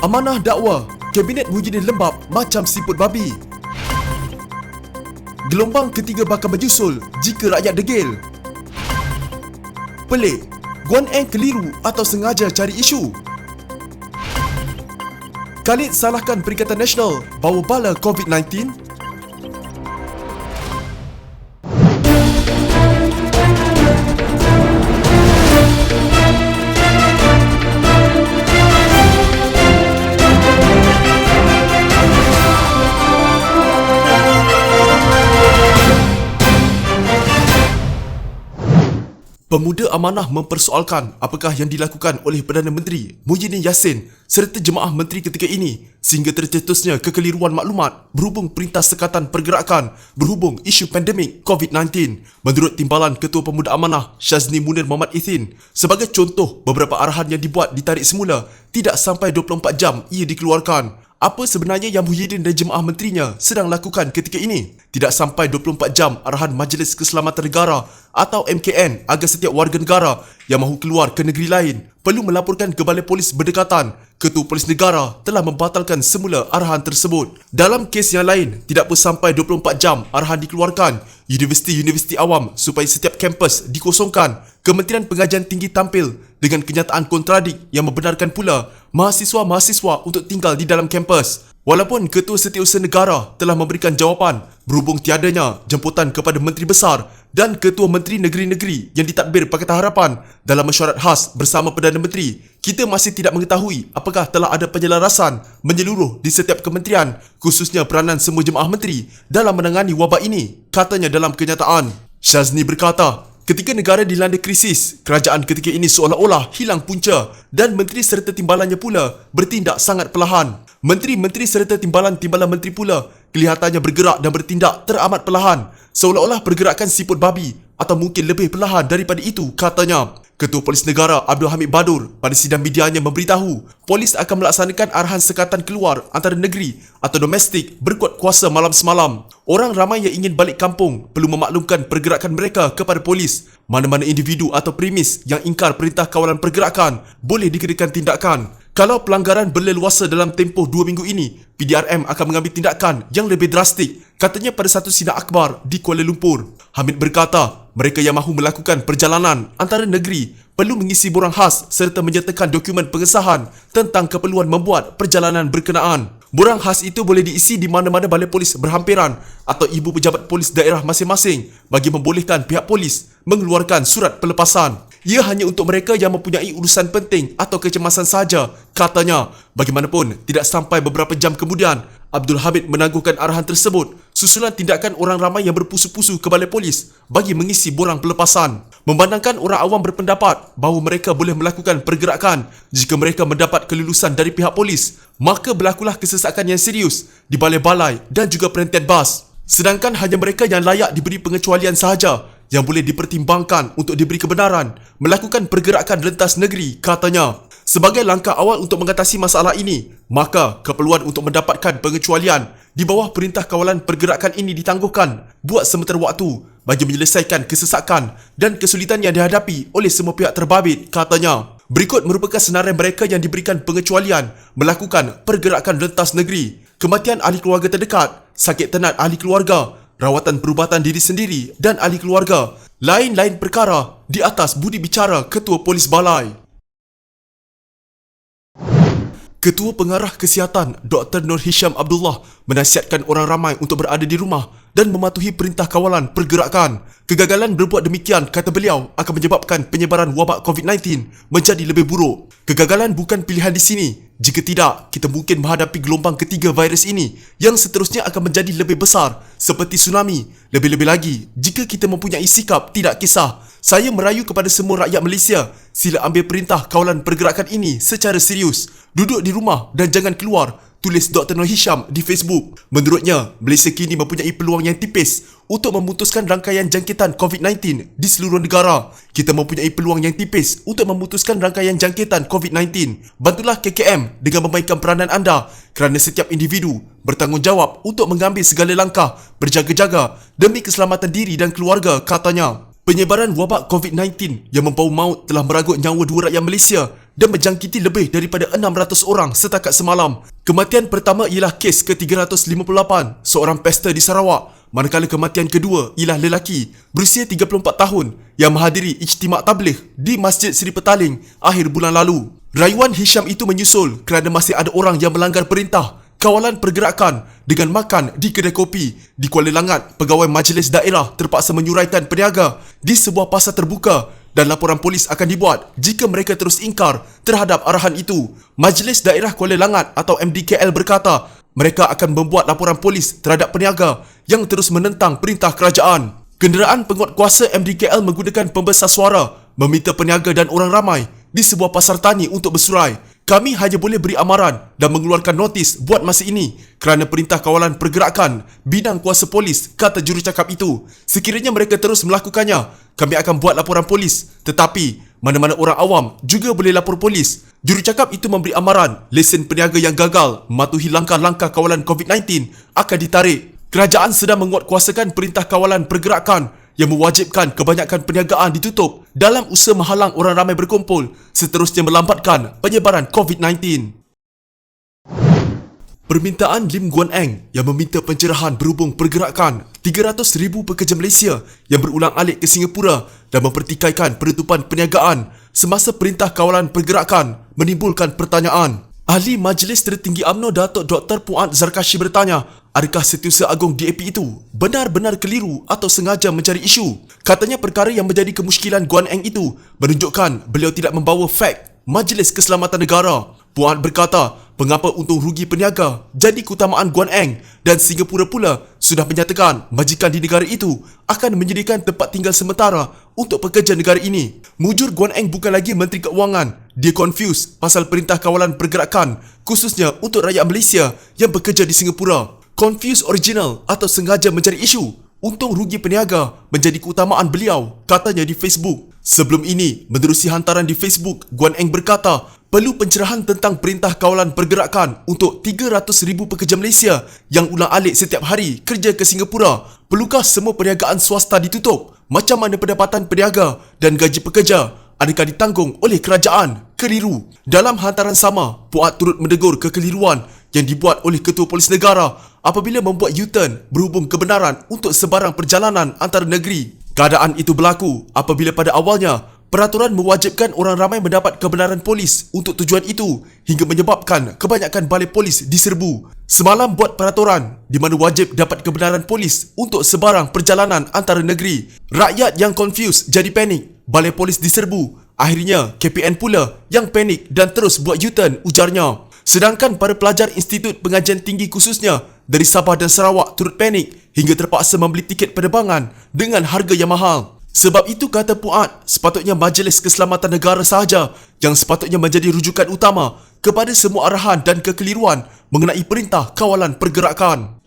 Amanah dakwa, Kabinet Muhyiddin lembab macam siput babi. Gelombang ketiga bakal menyusul jika rakyat degil. Pelik, Guan Eng keliru atau sengaja cari isu. Khalid salahkan Perikatan Nasional bawa bala COVID-19. Pemuda Amanah mempersoalkan apakah yang dilakukan oleh Perdana Menteri Muhyiddin Yassin serta jemaah menteri ketika ini sehingga tercetusnya kekeliruan maklumat berhubung Perintah Sekatan Pergerakan berhubung isu pandemik COVID-19. Menurut Timbalan Ketua Pemuda Amanah Syazni Munir Muhammad Ithin, sebagai contoh beberapa arahan yang dibuat ditarik semula tidak sampai 24 jam ia dikeluarkan. Apa sebenarnya yang Muhyiddin dan jemaah menterinya sedang lakukan ketika ini? Tidak sampai 24 jam arahan Majlis Keselamatan Negara atau MKN agar setiap warga negara yang mahu keluar ke negeri lain perlu melaporkan ke Balai Polis berdekatan. Ketua Polis Negara telah membatalkan semula arahan tersebut. Dalam kes yang lain, tidak pun sampai 24 jam arahan dikeluarkan universiti-universiti awam supaya setiap kampus dikosongkan. Kementerian Pengajian Tinggi tampil dengan kenyataan kontradik yang membenarkan pula mahasiswa-mahasiswa untuk tinggal di dalam kampus. Walaupun Ketua Setiausaha Negara telah memberikan jawapan berhubung tiadanya jemputan kepada Menteri Besar dan Ketua Menteri Negeri-Negeri yang ditadbir Pakatan Harapan dalam mesyuarat khas bersama Perdana Menteri, kita masih tidak mengetahui apakah telah ada penyelarasan menyeluruh di setiap kementerian, khususnya peranan semua jemaah menteri dalam menangani wabak ini, katanya dalam kenyataan. Syazni berkata, ketika negara dilanda krisis, kerajaan ketika ini seolah-olah hilang punca dan menteri serta timbalannya pula bertindak sangat perlahan. Menteri-menteri serta timbalan-timbalan menteri pula kelihatannya bergerak dan bertindak teramat perlahan, seolah-olah pergerakan siput babi atau mungkin lebih perlahan daripada itu, katanya. Ketua Polis Negara Abdul Hamid Badur pada sidang medianya memberitahu polis akan melaksanakan arahan sekatan keluar antara negeri atau domestik berkuat kuasa malam semalam. Orang ramai yang ingin balik kampung perlu memaklumkan pergerakan mereka kepada polis. Mana-mana individu atau premis yang ingkar perintah kawalan pergerakan boleh dikenakan tindakan. Kalau pelanggaran berleluasa dalam tempoh 2 minggu ini, PDRM akan mengambil tindakan yang lebih drastik, katanya pada satu sidang akhbar di Kuala Lumpur. Hamid berkata, mereka yang mahu melakukan perjalanan antara negeri perlu mengisi borang khas serta menyertakan dokumen pengesahan tentang keperluan membuat perjalanan berkenaan. Borang khas itu boleh diisi di mana-mana balai polis berhampiran atau ibu pejabat polis daerah masing-masing bagi membolehkan pihak polis mengeluarkan surat pelepasan. Ia hanya untuk mereka yang mempunyai urusan penting atau kecemasan sahaja, katanya. Bagaimanapun, tidak sampai beberapa jam kemudian, Abdul Hamid menangguhkan arahan tersebut susulan tindakan orang ramai yang berpusu-pusu ke balai polis bagi mengisi borang pelepasan. Memandangkan orang awam berpendapat bahawa mereka boleh melakukan pergerakan jika mereka mendapat kelulusan dari pihak polis, maka berlakulah kesesakan yang serius di balai-balai dan juga perhentian bas. Sedangkan hanya mereka yang layak diberi pengecualian sahaja yang boleh dipertimbangkan untuk diberi kebenaran melakukan pergerakan rentas negeri, katanya. Sebagai langkah awal untuk mengatasi masalah ini, maka keperluan untuk mendapatkan pengecualian di bawah Perintah Kawalan Pergerakan ini ditangguhkan buat sementara waktu bagi menyelesaikan kesesakan dan kesulitan yang dihadapi oleh semua pihak terbabit, katanya. Berikut merupakan senarai mereka yang diberikan pengecualian melakukan pergerakan rentas negeri: kematian ahli keluarga terdekat, sakit tenat ahli keluarga, rawatan perubatan diri sendiri dan ahli keluarga, lain-lain perkara di atas budi bicara Ketua Polis Balai. Ketua Pengarah Kesihatan Dr. Nur Hisham Abdullah menasihatkan orang ramai untuk berada di rumah dan mematuhi Perintah Kawalan Pergerakan. Kegagalan berbuat demikian, kata beliau, akan menyebabkan penyebaran wabak COVID-19 menjadi lebih buruk. Kegagalan bukan pilihan di sini. Jika tidak, kita mungkin menghadapi gelombang ketiga virus ini yang seterusnya akan menjadi lebih besar seperti tsunami. Lebih-lebih lagi, jika kita mempunyai sikap tidak kisah. Saya merayu kepada semua rakyat Malaysia, sila ambil Perintah Kawalan Pergerakan ini secara serius. Duduk di rumah dan jangan keluar, tulis Dr. Nur Hisham di Facebook. Menurutnya, Malaysia kini mempunyai peluang yang tipis untuk memutuskan rangkaian jangkitan COVID-19 di seluruh negara. Kita mempunyai peluang yang tipis untuk memutuskan rangkaian jangkitan COVID-19. Bantulah KKM dengan memainkan peranan anda kerana setiap individu bertanggungjawab untuk mengambil segala langkah berjaga-jaga demi keselamatan diri dan keluarga, katanya. Penyebaran wabak COVID-19 yang membawa maut telah meragut nyawa 2 rakyat Malaysia dan menjangkiti lebih daripada 600 orang setakat semalam. Kematian pertama ialah kes ke-358, seorang pesta di Sarawak, manakala kematian kedua ialah lelaki berusia 34 tahun yang menghadiri ijtimak tabligh di Masjid Seri Petaling akhir bulan lalu. Rayuan Hisham itu menyusul kerana masih ada orang yang melanggar perintah kawalan pergerakan dengan makan di kedai kopi di Kuala Langat. Pegawai Majlis Daerah terpaksa menyuraikan peniaga di sebuah pasar terbuka dan laporan polis akan dibuat jika mereka terus ingkar terhadap arahan itu. Majlis Daerah Kuala Langat atau MDKL berkata mereka akan membuat laporan polis terhadap peniaga yang terus menentang perintah kerajaan. Kenderaan penguatkuasa MDKL menggunakan pembesar suara meminta peniaga dan orang ramai di sebuah pasar tani untuk bersurai. Kami hanya boleh beri amaran dan mengeluarkan notis buat masa ini kerana perintah kawalan pergerakan bidang kuasa polis, kata jurucakap itu. Sekiranya mereka terus melakukannya, kami akan buat laporan polis. Tetapi, mana-mana orang awam juga boleh lapor polis. Jurucakap itu memberi amaran lesen peniaga yang gagal mematuhi langkah-langkah kawalan COVID-19 akan ditarik. Kerajaan sedang menguatkuasakan perintah kawalan pergerakan yang mewajibkan kebanyakan perniagaan ditutup dalam usaha menghalang orang ramai berkumpul, seterusnya melambatkan penyebaran COVID-19. Permintaan Lim Guan Eng yang meminta pencerahan berhubung pergerakan 300,000 pekerja Malaysia yang berulang alik ke Singapura dan mempertikaikan penutupan perniagaan semasa perintah kawalan pergerakan menimbulkan pertanyaan. Ahli Majlis Tertinggi UMNO Datuk Dr. Puan Zarkashi bertanya, adakah Setiausaha Agung DAP itu benar-benar keliru atau sengaja mencari isu? Katanya perkara yang menjadi kemusykilan Guan Eng itu menunjukkan beliau tidak membawa fak Majlis Keselamatan Negara. Puan berkata, pengapa untung rugi peniaga jadi keutamaan Guan Eng dan Singapura pula sudah menyatakan majikan di negara itu akan menyediakan tempat tinggal sementara untuk pekerja negara ini. Mujur Guan Eng bukan lagi Menteri Keuangan. Dia confused pasal perintah kawalan pergerakan khususnya untuk rakyat Malaysia yang bekerja di Singapura. Confused original atau sengaja mencari isu untung rugi peniaga menjadi keutamaan beliau, katanya di Facebook. Sebelum ini, menerusi hantaran di Facebook, Guan Eng berkata perlu pencerahan tentang perintah kawalan pergerakan untuk 300,000 pekerja Malaysia yang ulang alik setiap hari kerja ke Singapura. Perlukah semua perniagaan swasta ditutup? Macam mana pendapatan peniaga dan gaji pekerja? Adakah ditanggung oleh kerajaan? Keliru. Dalam hantaran sama, Puat turut menegur kekeliruan yang dibuat oleh Ketua Polis Negara apabila membuat U-turn berhubung kebenaran untuk sebarang perjalanan antara negeri. Keadaan itu berlaku apabila pada awalnya peraturan mewajibkan orang ramai mendapat kebenaran polis untuk tujuan itu hingga menyebabkan kebanyakan balai polis diserbu. Semalam buat peraturan di mana wajib dapat kebenaran polis untuk sebarang perjalanan antara negeri. Rakyat yang confused jadi panik, balai polis diserbu. Akhirnya KPN pula yang panik dan terus buat U-turn, ujarnya. Sedangkan para pelajar Institut Pengajian Tinggi khususnya dari Sabah dan Sarawak turut panik hingga terpaksa membeli tiket penerbangan dengan harga yang mahal. Sebab itu, kata Puat, sepatutnya Majlis Keselamatan Negara sahaja yang sepatutnya menjadi rujukan utama kepada semua arahan dan kekeliruan mengenai perintah kawalan pergerakan.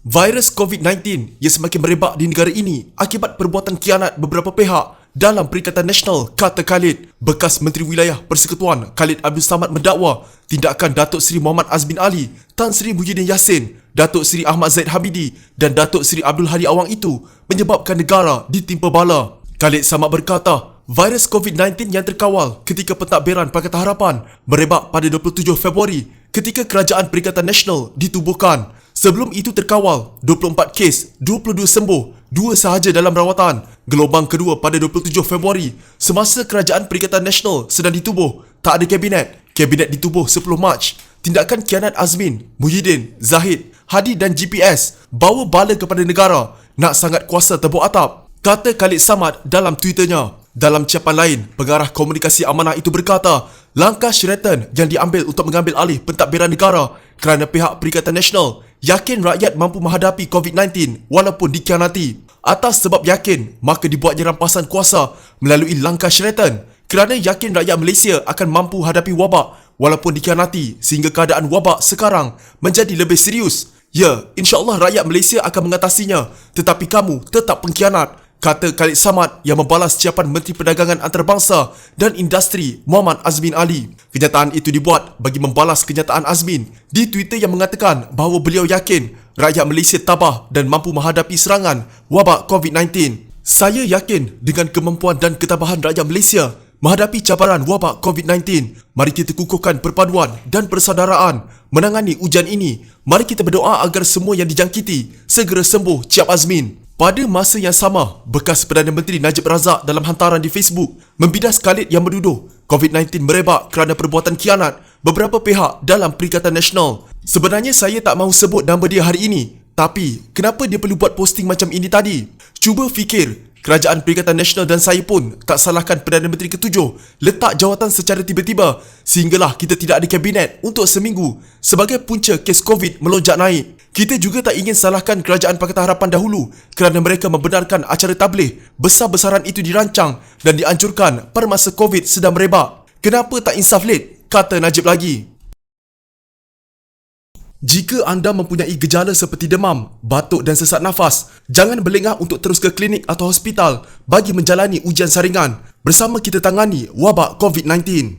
Virus COVID-19 yang semakin merebak di negara ini akibat perbuatan khianat beberapa pihak dalam Perikatan Nasional, kata Khalid. Bekas Menteri Wilayah Persekutuan Khalid Abdul Samad mendakwa tindakan Datuk Seri Muhammad Azmin Ali, Tan Sri Muhyiddin Yassin, Datuk Seri Ahmad Zaid Hamidi dan Datuk Seri Abdul Hadi Awang itu menyebabkan negara ditimpa bala. Khalid Samad berkata, virus COVID-19 yang terkawal ketika pentadbiran Pakatan Harapan merebak pada 27 Februari ketika Kerajaan Perikatan Nasional ditubuhkan. Sebelum itu terkawal 24 kes, 22 sembuh, 2 sahaja dalam rawatan. Gelombang kedua pada 27 Februari semasa Kerajaan Perikatan Nasional sedang ditubuh, tak ada kabinet. Kabinet ditubuh 10 Mac. Tindakan khianat Azmin, Muhyiddin, Zahid, Hadi dan GPS bawa bala kepada negara, nak sangat kuasa tebuk atap, kata Khalid Samad dalam Twitternya. Dalam ucapan lain, pengarah komunikasi amanah itu berkata, langkah Sheraton yang diambil untuk mengambil alih pentadbiran negara kerana pihak Perikatan Nasional yakin rakyat mampu menghadapi COVID-19 walaupun dikhianati. Atas sebab yakin, maka dibuatnya rampasan kuasa melalui langkah Sheraton kerana yakin rakyat Malaysia akan mampu hadapi wabak walaupun dikhianati sehingga keadaan wabak sekarang menjadi lebih serius. Ya, insya-Allah rakyat Malaysia akan mengatasinya, tetapi kamu tetap pengkhianat, kata Khalid Samad yang membalas siapan Menteri Perdagangan Antarabangsa dan Industri Muhammad Azmin Ali. Kenyataan itu dibuat bagi membalas kenyataan Azmin di Twitter yang mengatakan bahawa beliau yakin rakyat Malaysia tabah dan mampu menghadapi serangan wabak COVID-19. Saya yakin dengan kemampuan dan ketabahan rakyat Malaysia, Menghadapi cabaran wabak COVID-19, mari kita kukuhkan perpaduan dan persaudaraan. Menangani ujian ini, mari kita berdoa agar semua yang dijangkiti segera sembuh ciap azmin. Pada masa yang sama, bekas Perdana Menteri Najib Razak dalam hantaran di Facebook membidas Khalid yang menuduh COVID-19 merebak kerana perbuatan khianat beberapa pihak dalam Perikatan Nasional. Sebenarnya saya tak mahu sebut nama dia hari ini, tapi kenapa dia perlu buat posting macam ini tadi? Cuba fikir, Kerajaan Perikatan Nasional dan saya pun tak salahkan Perdana Menteri ketujuh letak jawatan secara tiba-tiba sehinggalah kita tidak ada kabinet untuk seminggu sebagai punca kes COVID melonjak naik. Kita juga tak ingin salahkan Kerajaan Pakatan Harapan dahulu kerana mereka membenarkan acara tabligh besar-besaran itu dirancang dan dianjurkan pada masa COVID sedang merebak. Kenapa tak insaf late? Kata Najib lagi. Jika anda mempunyai gejala seperti demam, batuk dan sesak nafas, jangan berlengah untuk terus ke klinik atau hospital bagi menjalani ujian saringan. Bersama kita tangani wabak COVID-19.